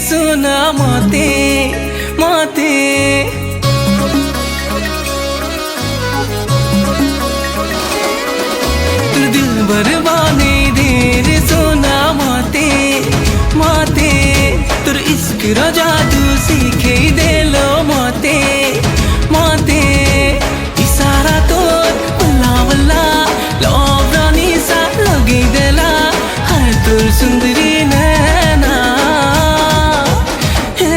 सोना मते मते तू दिल बरबाने दे रे सोना मते मते तुर इश्क रो जादू सीखे दे लो मते मते इशारा तोर वल्ला वल्ला लवरानी सा लगी देला हाय तुर सुंदरी नैना हे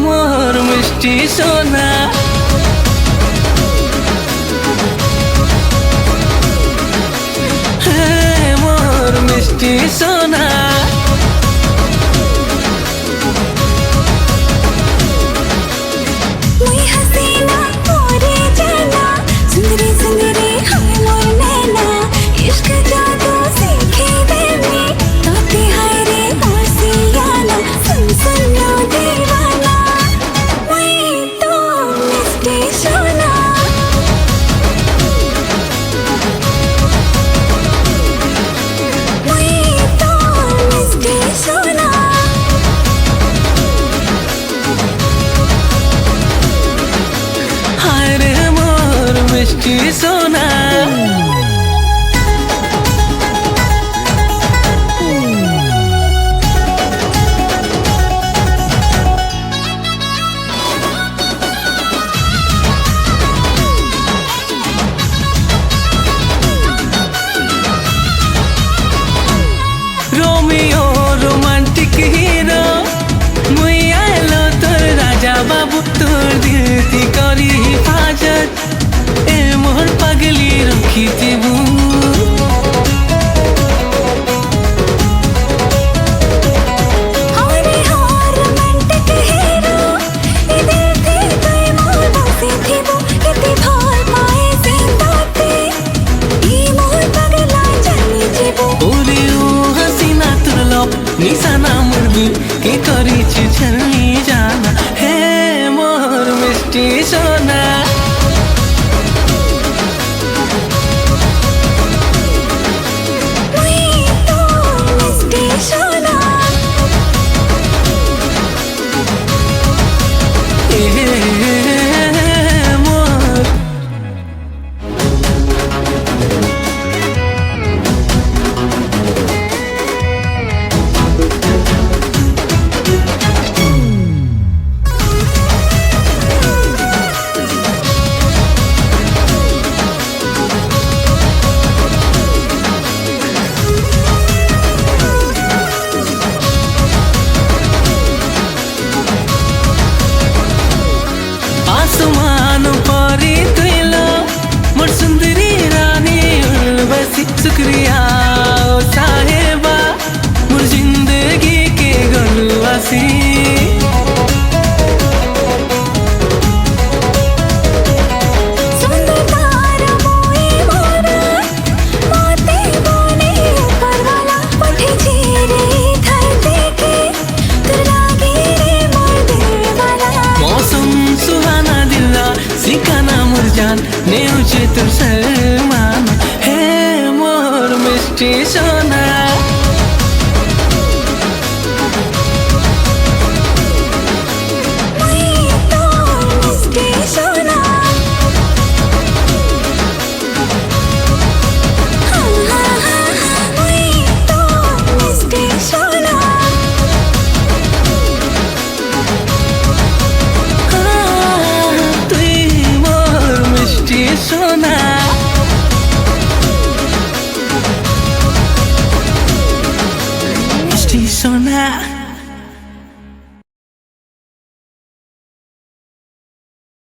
मोर मिष्टी सोना हे मोर मिष्टी सोना मिष्टी सोना रोमियो रोमांटिक हीरो मुई आलो तोर राजा बाबू तोर दिल की करी हिफाजत ए मोर पगली रखी थीबू निशाना मुर्गी के करी छलनी जाना हे मोर मिष्टी सोना आसमान परी तुलो मोर सुंदरी रानी उर्वशी शुक्रिया ओ साहेबा मोर जिंदगी के गलवासी ने उचे तुम सलमान हे मोर मिष्टी सोना सोना